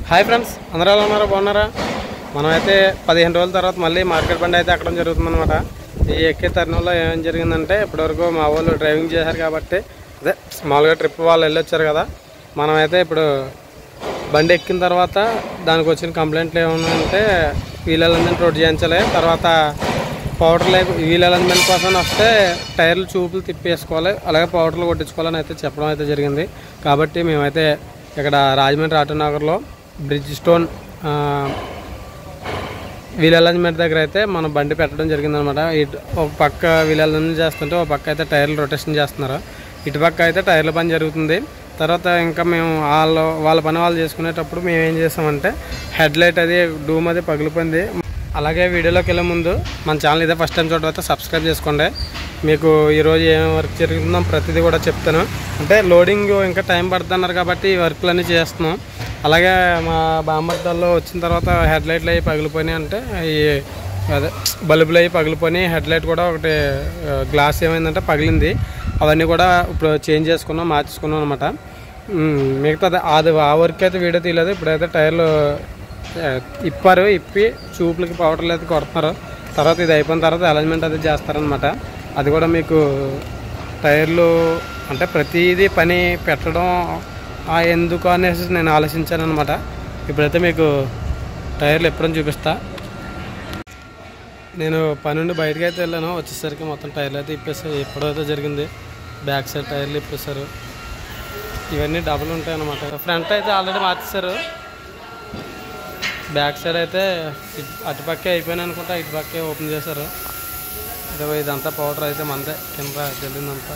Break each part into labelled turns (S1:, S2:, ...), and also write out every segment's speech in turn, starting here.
S1: Hi friends, అందరూ ఎలా ఉన్నారా? బాగున్నారా? మనమైతే 15 రోజుల తర్వాత మళ్ళీ మార్కెట్ బండి అయితే ఎక్కడం జరుగుతుందన్నమాట. ఈ ఎక్కే తరుణంలో ఏం జరిగిందంటే, ఇప్పటివరకు మా వాళ్ళు డ్రైవింగ్ చేశారు కాబట్టి అదే మామూలుగా ట్రిప్ వాళ్ళు వెళ్ళొచ్చారు కదా. మనమైతే ఇప్పుడు బండి ఎక్కిన తర్వాత దానికి వచ్చిన కంప్లైంట్లు ఏమన్నాయంటే, వీల్ అలైన్మెంట్ రోడ్ చేయించాలి, తర్వాత పౌడర్ వీల్ అలైన్మెంట్ కోసం వస్తే టైర్లు చూపులు తిప్పేసుకోవాలి, అలాగే పౌడర్లు కొట్టించుకోవాలని అయితే చెప్పడం అయితే జరిగింది. కాబట్టి మేమైతే ఇక్కడ రాజమండ్రి ఆటోనగర్లో బ్రిడ్జ్ స్టోన్ వీల్ అలైన్మెంట్ దగ్గర అయితే మనం బండి పెట్టడం జరిగిందనమాట. ఇటు ఒక పక్క వీల్ అలైన్మెంట్ చేస్తుంటే ఒక పక్క అయితే టైర్లు రొటేషన్ చేస్తున్నారు, ఇటు పక్క అయితే టైర్ల పని జరుగుతుంది. తర్వాత ఇంకా మేము వాళ్ళ పని వాళ్ళు చేసుకునేటప్పుడు మేము ఏం చేసామంటే, హెడ్ లైట్ అది డూమ్ అది పగిలిపోయింది. అలాగే వీడియోలోకి వెళ్ళే ముందు మన ఛానల్ ఇదే ఫస్ట్ టైం చూడకపోతే సబ్స్క్రైబ్ చేసుకోండి. మీకు ఈరోజు ఏం వర్క్ జరుగుతుందో ప్రతిదీ కూడా చెప్తాను. అంటే లోడింగ్ ఇంకా టైం పడుతున్నారు కాబట్టి ఈ వర్క్లన్నీ చేస్తున్నాం. అలాగే మా బాంబర్దాల్లో వచ్చిన తర్వాత హెడ్ లైట్లు అవి పగిలిపోయినాయి, అంటే ఈ అదే బల్బులు అవి పగిలిపోయినాయి. హెడ్ లైట్ కూడా ఒకటి గ్లాస్ ఏమైందంటే పగిలింది. అవన్నీ కూడా ఇప్పుడు చేంజ్ చేసుకున్నాం, మార్చుకున్నాం అనమాట. మిగతా అది ఆ వర్క్ అయితే వీడియో తీయలేదు. ఇప్పుడైతే టైర్లు ఇప్పి చూపులకి పౌడర్లు అయితే కొడుతున్నారు. తర్వాత ఇది అయిపోయిన తర్వాత అలైన్మెంట్ అది చేస్తారనమాట. అది కూడా మీకు టైర్లు అంటే ప్రతిదీ పని పెట్టడం ఎందుకు అనేసి నేను ఆలోచించాను అనమాట. ఇప్పుడైతే మీకు టైర్లు ఎప్పుడని చూపిస్తా. నేను పని నుండి బయటకు అయితే వెళ్ళాను, వచ్చేసరికి మొత్తం టైర్లు అయితే ఇప్పేసారు. ఎప్పుడైతే జరిగింది, బ్యాక్ సైడ్ టైర్లు ఇప్పేశారు. ఇవన్నీ డబుల్ ఉంటాయి అన్నమాట. ఫ్రంట్ అయితే ఆల్రెడీ మార్చేశారు, బ్యాక్ సైడ్ అయితే అటుపక్కే అయిపోయినాయి అనుకుంటా, ఇటుపక్కే ఓపెన్ చేశారు. ఇదంతా పౌడర్ అయితే మందే కింద జల్లిందంతా.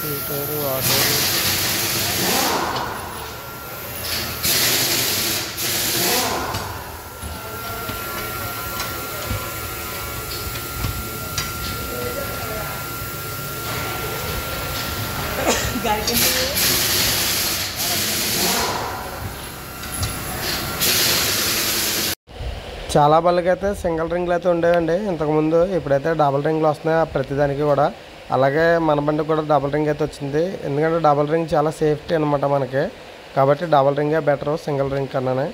S1: ఈ టైరు ఆ టైరు చాలా బళ్ళకైతే సింగిల్ రింగ్లు అయితే ఉండేవండి ఇంతకుముందు. ఇప్పుడైతే డబుల్ రింగ్లు వస్తున్నాయి ప్రతిదానికి కూడా. అలాగే మన బండికి కూడా డబుల్ రింగ్ అయితే వచ్చింది. ఎందుకంటే డబుల్ రింగ్ చాలా సేఫ్టీ అనమాట మనకి. కాబట్టి డబుల్ రింగే బెటరు సింగిల్ రింగ్ కన్నానే.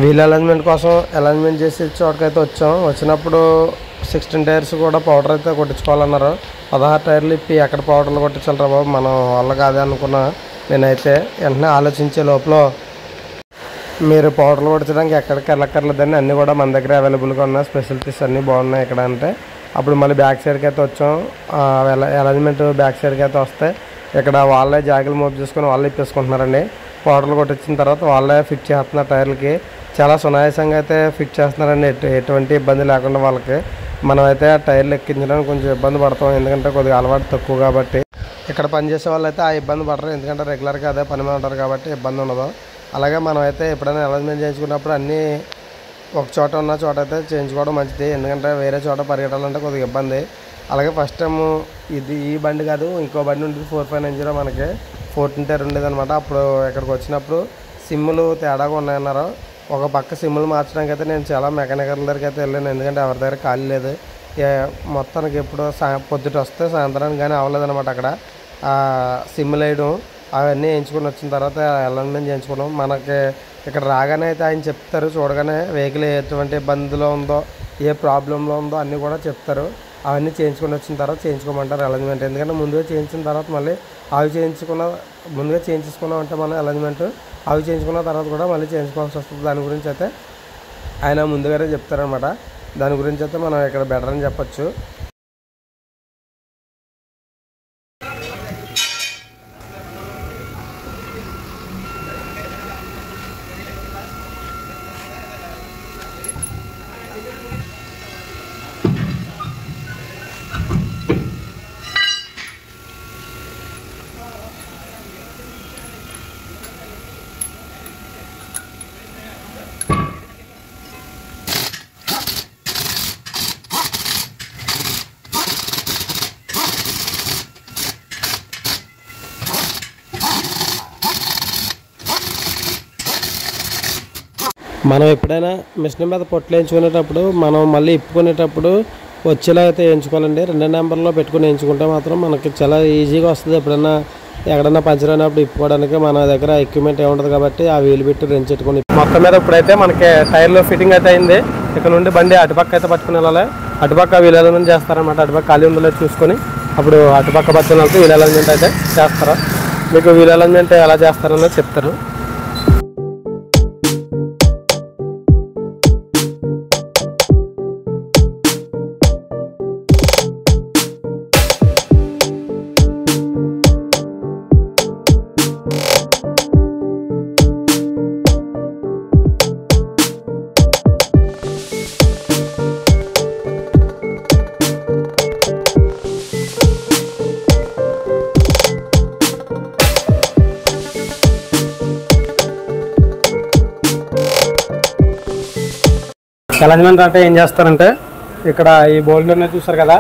S1: వీల్ అలైన్మెంట్ కోసం అలైన్మెంట్ చేసి చోటకైతే వచ్చాం. వచ్చినప్పుడు 16 టైర్స్ కూడా పౌడర్ అయితే కొట్టించుకోవాలన్నారు. 16 టైర్లు ఇప్పి ఎక్కడ పౌడర్లు కొట్టించాలి రా బాబు, మనం వల్ల కాదే అనుకున్నా. నేనైతే వెంటనే ఆలోచించే లోపల మీరు పౌడర్లు కొట్టించడానికి ఎక్కడికి వెళ్ళక్కర్లేదని అన్నీ కూడా మన దగ్గర అవైలబుల్గా ఉన్నాయి, స్పెషలిటీస్ అన్నీ బాగున్నాయి ఇక్కడ అంటే. అప్పుడు మళ్ళీ బ్యాక్ సైడ్కి అయితే వచ్చాం. అలైన్మెంట్ బ్యాక్ సైడ్కి అయితే వస్తే ఇక్కడ వాళ్ళే జాగిలు మోపు చేసుకొని వాళ్ళే ఇప్పేసుకుంటున్నారండి. పౌడర్లు కొట్టించిన తర్వాత వాళ్ళే ఫిట్ చేస్తున్నారు టైర్లకి. చాలా సునాయాసంగా అయితే ఫిట్ చేస్తున్నారండి, ఎటువంటి ఇబ్బంది లేకుండా వాళ్ళకి. మనమైతే ఆ టైర్లు ఎక్కించడానికి కొంచెం ఇబ్బంది పడతాం, ఎందుకంటే కొద్దిగా అలవాటు తక్కువ కాబట్టి. ఇక్కడ పనిచేసే వాళ్ళు అయితే ఆ ఇబ్బంది పడరు, ఎందుకంటే రెగ్యులర్గా అదే పని మీద ఉంటారు కాబట్టి ఇబ్బంది ఉండదు. అలాగే మనమైతే ఎప్పుడైనా అలైన్మెంట్ చేయించుకున్నప్పుడు అన్నీ ఒక చోట ఉన్న చోట అయితే చేయించుకోవడం మంచిది, ఎందుకంటే వేరే చోట పరిగెట్టాలంటే కొద్దిగా ఇబ్బంది. అలాగే ఫస్ట్ టైము ఈ బండి కాదు, ఇంకో బండి ఉండేది 4590 మనకి 14 టైర్ ఉండేది అనమాట. అప్పుడు ఇక్కడికి వచ్చినప్పుడు సిమ్ములు తేడాగా ఉన్నాయన్నారు. ఒక పక్క సిమ్ములు మార్చడానికి అయితే నేను చాలా మెకానికల్ దగ్గరికి అయితే వెళ్ళాను, ఎందుకంటే ఎవరి దగ్గర ఖాళీ లేదు. మొత్తానికి ఎప్పుడు పొద్దుట వస్తే సాయంత్రానికి కానీ అవ్వలేదన్నమాట. అక్కడ సిమ్ములు వేయడం అవన్నీ వేయించుకొని వచ్చిన తర్వాత అలైన్మెంట్ చేయించుకున్నాం. మనకి ఇక్కడ రాగానే అయితే ఆయన చెప్తారు, చూడగానే వెహికల్ ఎటువంటి ఇబ్బందిలో ఉందో, ఏ ప్రాబ్లంలో ఉందో అన్నీ కూడా చెప్తారు. అవన్నీ చేయించుకొని వచ్చిన తర్వాత చేయించుకోమంటారు అలైన్మెంట్. ఎందుకంటే ముందుగా చేయించిన తర్వాత మళ్ళీ ముందుగా చేయించుకున్నాం అంటే మనం అలైన్మెంట్ అవి చేయించుకున్న తర్వాత కూడా మళ్ళీ చేయించుకోవాల్సి వస్తుంది. దాని గురించి అయితే ఆయన ముందుగానే చెప్తారనమాట. దాని గురించి అయితే మనం ఇక్కడ బెటర్ అని చెప్పచ్చు. మనం ఎప్పుడైనా మిషన్ మీద పొట్లు వేయించుకునేటప్పుడు మనం మళ్ళీ ఇప్పుకునేటప్పుడు వచ్చేలా అయితే వేయించుకోవాలండి. 2 నెంబర్లో పెట్టుకుని వేయించుకుంటే మాత్రం మనకి చాలా ఈజీగా వస్తుంది. ఎప్పుడైనా ఎక్కడన్నా పంచర్ అయినప్పుడు ఇప్పుకోవడానికి మన దగ్గర ఎక్విప్మెంట్ ఏముంటుంది కాబట్టి ఆ వీలు పెట్టి రెంచెట్టుకుని మొత్తం మీద ఇప్పుడైతే మనకి టైర్లో ఫిట్టింగ్ అయితే అయింది. ఇక్కడ నుండి బండి అటుపక్క అయితే పట్టుకుని వెళ్ళాలి. అటుపక్క వీల్ అలైన్మెంట్ చేస్తారనమాట. అటుపక్క ఖాళీ ఉందో చూసుకొని అప్పుడు అటుపక్క పట్టుకుని వెళ్తే వీల్ అలైన్మెంట్ అయితే చేస్తారు. మీకు వీల్ అలైన్మెంట్ ఎలా చేస్తారన్నది చెప్తారు. అలైన్మెంట్ అంటే ఏం చేస్తారంటే ఇక్కడ ఈ బోల్డ్ అనేది చూస్తారు కదా,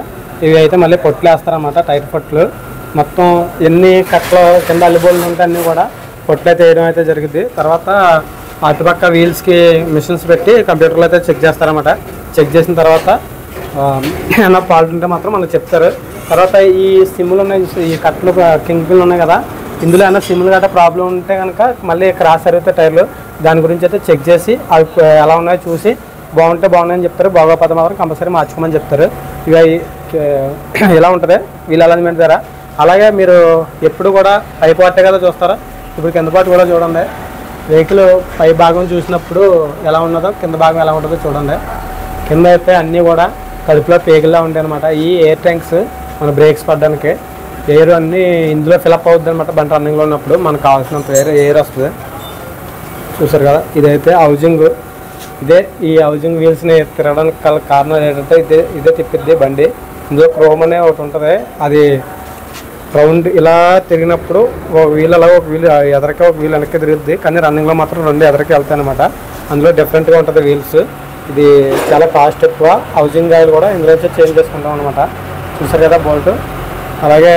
S1: ఇవి అయితే మళ్ళీ పొట్లు వేస్తారన్నమాట. టైర్ పొట్లు మొత్తం ఎన్ని కట్లు కింద అల్లి బోల్డ్ ఉంటే అన్నీ కూడా పొట్లు అయితే వేయడం అయితే జరిగింది. తర్వాత అటుపక్క వీల్స్కి మిషన్స్ పెట్టి కంప్యూటర్లో అయితే చెక్ చేస్తారన్నమాట. చెక్ చేసిన తర్వాత ఏమైనా ఫాల్ట్ ఉంటే మాత్రం మనకు చెప్తారు. తర్వాత ఈ సిమ్లు ఉన్నాయి, ఈ కట్లు కింగ్ పిన్లు ఉన్నాయి కదా, ఇందులో ఏమైనా సిమ్లు గట్రా ప్రాబ్లం ఉంటే కనుక మళ్ళీ క్రాస్ అరుగుతాయి టైర్లు. దాని గురించి అయితే చెక్ చేసి అవి ఎలా ఉన్నాయో చూసి బాగుంటే బాగున్నాయని చెప్తారు. బాగోపోతే మాత్రం కంపల్సరీ మార్చుకోమని చెప్తారు. ఇక ఇలా ఉంటుంది వీల్ అలైన్మెంట్ ద్వారా. అలాగే మీరు ఎప్పుడు కూడా పై పార్టే కదా చూస్తారా, ఇప్పుడు కింద పార్ట్ కూడా చూడండి. వెహికల్ పై భాగం చూసినప్పుడు ఎలా ఉన్నదో కింద భాగం ఎలా ఉంటుందో చూడండి. కింద అయితే అన్నీ కూడా కడుపులో పేగుల్లా ఉంటాయి అనమాట. ఈ ఎయిర్ ట్యాంక్స్ మన బ్రేక్స్ పడడానికి ఎయిర్ అన్నీ ఇందులో ఫిలప్ అవుతుంది అనమాట. బండి రన్నింగ్లో ఉన్నప్పుడు మనకు కావాల్సినంత ఎయిర్ వస్తుంది. చూసారు కదా, ఇదైతే హౌజింగ్. ఈ హౌజింగ్ వీల్స్ని తిరగడానికి కారణం ఏంటంటే ఇదే తిప్పిద్ది బండి. ఇందులో క్రోమ్ అనే ఒకటి ఉంటుంది. అది రౌండ్ ఇలా తిరిగినప్పుడు ఒక వీల్ అలా ఒక వీల్ ఎదరికి ఒక వీల్ వెనక్కి తిరుగుద్ది. కానీ రన్నింగ్లో మాత్రం 2 ఎదరికి వెళ్తాయి అనమాట. అందులో డిఫరెంట్గా ఉంటుంది వీల్స్. ఇది చాలా కాస్ట్ ఎక్కువ. హౌజింగ్ ఆయిల్ కూడా ఇందులో వచ్చి చేంజ్ చేసుకుంటాం అనమాట. చూసారు కదా బోల్ట్. అలాగే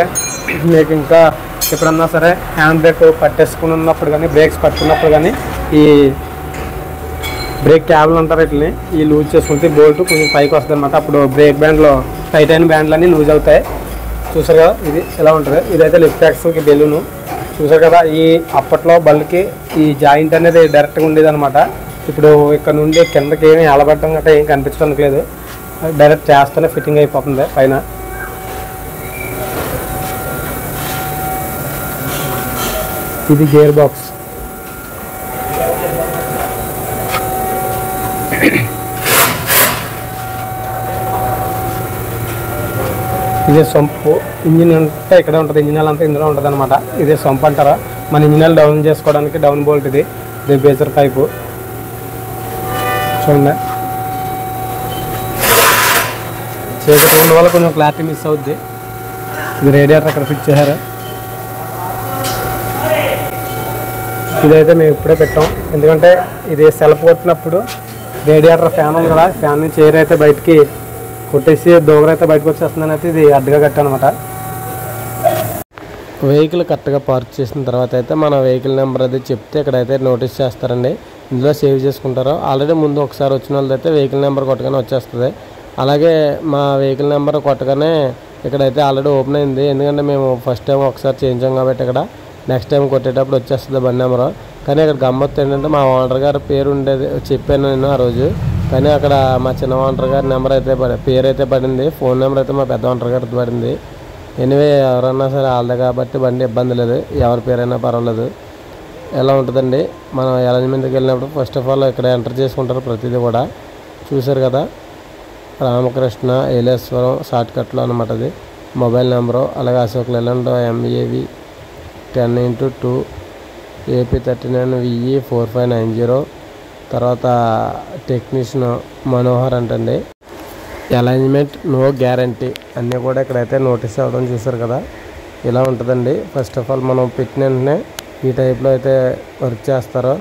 S1: మీకు ఇంకా ఎప్పుడన్నా సరే హ్యాండ్ బ్రేక్ పట్టేసుకుని ఉన్నప్పుడు కానీ బ్రేక్స్ పట్టుకున్నప్పుడు కానీ ఈ బ్రేక్ క్యాబ్లు అంటారు వీటిని, ఈ లూజ్ చేసుకుంటే బోల్ట్ కొంచెం పైకి వస్తుంది అనమాట. అప్పుడు బ్రేక్ బ్యాండ్లో టైట్ అయిన బ్యాండ్లు అన్నీ లూజ్ అవుతాయి. చూసారు కదా, ఇది ఎలా ఉంటుంది. ఇదైతే లిఫ్ట్ యాక్స్కి బెలూను. చూసారు కదా, ఈ అప్పట్లో బల్కి ఈ జాయింట్ అనేది డైరెక్ట్గా ఉండేది అనమాట. ఇప్పుడు ఇక్కడ నుండి కిందకి ఏమి ఎలబట్టడం గట్రా ఏం కనిపించడానికి లేదు. డైరెక్ట్ చేస్తూనే ఫిట్టింగ్ అయిపోతుంది పైన. ఇది గేర్ బాక్స్. ఇదే సొంపు. ఇంజిన్ అంతా ఇక్కడే ఉంటుంది. ఇంజిన్ అంతా ఇందులో ఉంటుంది అనమాట. ఇదే సొంపు అంటారా. మన ఇంజిన్ డౌన్ చేసుకోవడానికి డౌన్ బోల్ట్ ఇది. ఇది బేజర్ పైపు చూడండి. చీకటి ఉన్న వల్ల కొంచెం క్లారిటీ మిస్ అవుద్ది. ఇది రేడియేటర్ అక్కడ ఫిట్ చేశారు. ఇదైతే మేము ఇప్పుడే పెట్టాం. ఎందుకంటే ఇది సెల్ఫ్ కొట్టినప్పుడు రేడియేటర్ ఫ్యాన్ ఉంది కదా, ఫ్యాన్ నుంచి ఎయిర్ అయితే బయటికి కొట్టేసి దోగరైతే బయటకు వచ్చేస్తుందని అయితే ఇది అడ్డుగా కట్టానమాట. వెహికల్ కరెక్ట్గా పార్క్ చేసిన తర్వాత అయితే మన వెహికల్ నెంబర్ అది చెప్తే ఇక్కడైతే నోటీస్ చేస్తారండి. ఇందులో సేవ్ చేసుకుంటారు. ఆల్రెడీ ముందు ఒకసారి వచ్చిన వాళ్ళైతే వెహికల్ నెంబర్ కొట్టగానే వచ్చేస్తుంది. అలాగే మా వెహికల్ నెంబర్ కొట్టగానే ఇక్కడైతే ఆల్రెడీ ఓపెన్ అయింది. ఎందుకంటే మేము ఫస్ట్ టైం ఒకసారి చేయించాం కాబట్టి ఇక్కడ నెక్స్ట్ టైం కొట్టేటప్పుడు వచ్చేస్తుంది బండి నెంబరు. కానీ ఇక్కడ గమ్మత్తు ఏంటంటే మా ఓనర్ గారి పేరు ఉండేది చెప్పాను నేను ఆ రోజు. కానీ అక్కడ మా చిన్న ఓనర్ గారి నెంబర్ అయితే పేరు అయితే పడింది. ఫోన్ నెంబర్ అయితే మా పెద్ద ఓనర్ గారికి పడింది. ఎనివే ఎవరన్నా సరే వాళ్ళదే కాబట్టి బండి ఇబ్బంది లేదు, ఎవరి పేరైనా పర్వాలేదు. ఎలా ఉంటుందండి మనం అరేంజ్మెంట్కి వెళ్ళినప్పుడు ఫస్ట్ ఆఫ్ ఆల్ ఇక్కడ ఎంటర్ చేసుకుంటారు ప్రతిదీ కూడా. చూసారు కదా, రామకృష్ణ ఏలేశ్వరం షార్ట్కట్లో అనమాట. అది మొబైల్ నెంబరు. అలాగే Ashok Leyland MAV 10x2 AP39VE 4590. తర్వాత టెక్నీషియన్ మనోహర్ అంటండి. అలైన్మెంట్ నో గ్యారంటీ అన్నీ కూడా ఇక్కడైతే నోటీస్ అవ్వడం చూసారు కదా. ఇలా ఉంటుందండి. ఫస్ట్ ఆఫ్ ఆల్ మనం పెట్టిన వెంటనే ఈ టైప్లో అయితే వర్క్ చేస్తారు.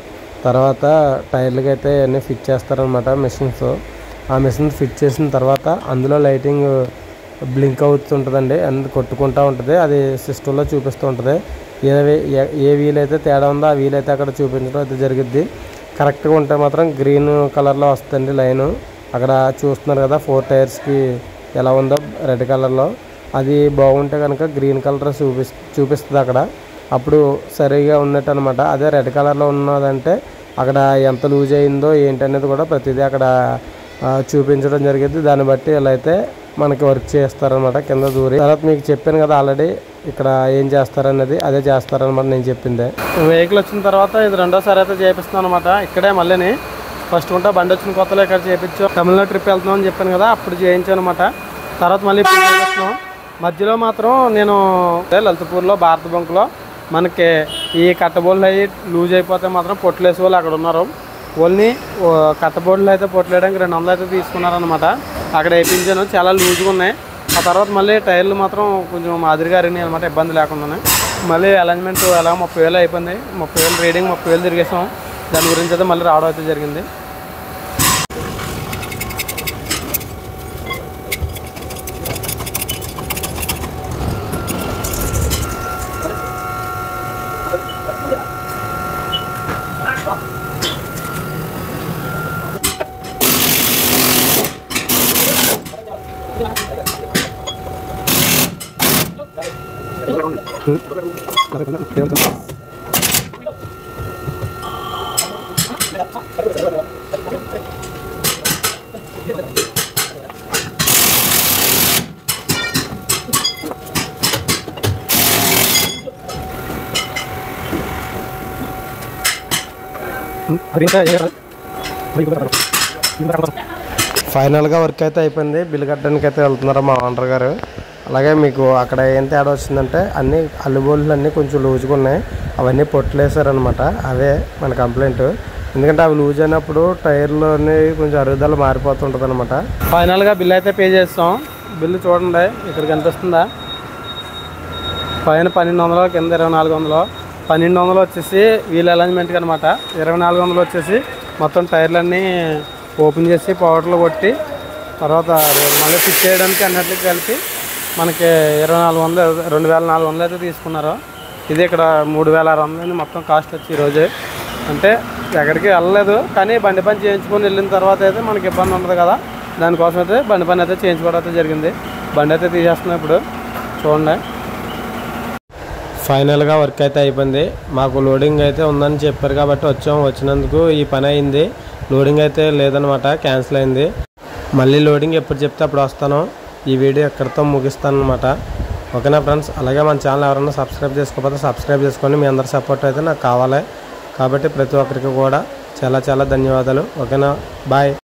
S1: తర్వాత టైర్లకి అయితే అన్నీ ఫిట్ చేస్తారనమాట మిషన్స్. ఆ మిషన్ ఫిట్ చేసిన తర్వాత అందులో లైటింగ్ బ్లింక్ అవుతుంటుందండి, కొట్టుకుంటూ ఉంటుంది. అది సిస్టంలో చూపిస్తూ ఉంటుంది. ఏ వీల్ అయితే తేడా ఉందో ఆ వీల్ అయితే అక్కడ చూపించడం అయితే జరిగిద్ది. కరెక్ట్గా ఉంటే మాత్రం గ్రీన్ కలర్లో వస్తుంది లైను. అక్కడ చూస్తున్నారు కదా 4 టైర్స్కి ఎలా ఉందో రెడ్ కలర్లో. అది బాగుంటే కనుక గ్రీన్ కలర్ చూపిస్తుంది అక్కడ. అప్పుడు సరిగా ఉన్నట్టు అనమాట. అదే రెడ్ కలర్లో ఉన్నదంటే అక్కడ ఎంత లూజ్ అయిందో ఏంటనేది కూడా ప్రతిదీ అక్కడ చూపించడం జరిగింది. దాన్ని బట్టి ఇలా అయితే మనకి వర్క్ చేస్తారనమాట కింద దూరి. తర్వాత మీకు చెప్పాను కదా ఆల్రెడీ ఇక్కడ ఏం చేస్తారనేది, అదే చేస్తారనమాట నేను చెప్పిందే. వెహికల్ వచ్చిన తర్వాత ఇది రెండోసారి అయితే చేపిస్తున్నాను అనమాట. ఇక్కడే మళ్ళీ ఫస్ట్ ఉంటే బండి వచ్చిన కొత్తలో ఇక్కడ చేయించాం. తమిళనాడు ట్రిప్ వెళ్తున్నాం అని చెప్పాను కదా, అప్పుడు చేయించాను అనమాట. తర్వాత మళ్ళీ ఇప్పుడు చేపిస్తున్నాం. మధ్యలో మాత్రం నేను లలితపూర్లో భారత బంక్లో మనకి ఈ కట్టబోర్డులు అవి లూజ్ అయిపోతే మాత్రం పొట్లేసే వాళ్ళు అక్కడ ఉన్నారు. ఓన్లీ కట్టబోర్డులు అయితే పొట్లేయడానికి 200 అయితే తీసుకున్నారనమాట. అక్కడ వేయించాను, చాలా లూజ్గా ఉన్నాయి. ఆ తర్వాత మళ్ళీ టైర్లు మాత్రం కొంచెం మాదిరిగా అరిగినాయి అనమాట, ఇబ్బంది లేకుండానే. మళ్ళీ అలైన్మెంట్ ఎలా 30,000 అయిపోయింది. 30,000 రీడింగ్, 30,000 తిరిగేసాం. దాని గురించి అయితే మళ్ళీ రావడం అయితే జరిగింది. ఫైనల్గా వర్క్ అయితే అయిపోయింది. బిల్లు కట్టడానికి అయితే వెళ్తున్నారు మా ఓనర్ గారు. అలాగే మీకు అక్కడ ఏం తేడా వచ్చిందంటే అన్నీ అల్లుబోళ్ళు అన్నీ కొంచెం లూజ్గా ఉన్నాయి, అవన్నీ పొట్లేసారనమాట. అదే మన కంప్లైంట్. ఎందుకంటే అవి లూజ్ అయినప్పుడు టైర్లోని కొంచెం అరుగుదల మారిపోతుంటుంది అనమాట. ఫైనల్గా బిల్ అయితే పే చేస్తాం. బిల్లు చూడండి ఇక్కడికి ఎంత వస్తుందా. పైన 1200, కింద 2400. 1200 వచ్చేసి వీల్ అలైన్మెంట్కి అనమాట. 2400 వచ్చేసి మొత్తం టైర్లన్నీ ఓపెన్ చేసి పవర్లో కొట్టి తర్వాత మళ్ళీ ఫిట్ చేయడానికి అన్నిటికి కలిపి మనకి 2400 అయితే తీసుకున్నారు. ఇది ఇక్కడ 3600 మొత్తం కాస్ట్ వచ్చి ఈరోజు. అంటే ఎక్కడికి వెళ్ళలేదు, కానీ బండి పని చేయించుకొని వెళ్ళిన తర్వాత అయితే మనకి ఇబ్బంది ఉండదు కదా, దానికోసం అయితే బండి పని అయితే చేయించుకోవడం అయితే జరిగింది. బండి అయితే తీసేస్తున్నాం ఇప్పుడు చూడండి. ఫైనల్గా వర్క్ అయితే అయిపోయింది. మాకు లోడింగ్ అయితే ఉందని చెప్పారు కాబట్టి వచ్చినందుకు ఈ పని అయింది. లోడింగ్ అయితే లేదనమాట, క్యాన్సిల్ అయింది. మళ్ళీ లోడింగ్ ఎప్పుడు చెప్తే అప్పుడు వస్తాను. ఈ వీడియో ఎక్కడితో ముగిస్తాను అనమాట. ఓకేనా ఫ్రెండ్స్. అలాగే మన ఛానల్ ఎవరైనా సబ్స్క్రైబ్ చేసుకోకపోతే సబ్స్క్రైబ్ చేసుకోండి. మీ అందరి సపోర్ట్ అయితే నాకు కావాలి కాబట్టి ప్రతి ఒక్కరికి కూడా చాలా ధన్యవాదాలు. ఓకేనా, బాయ్.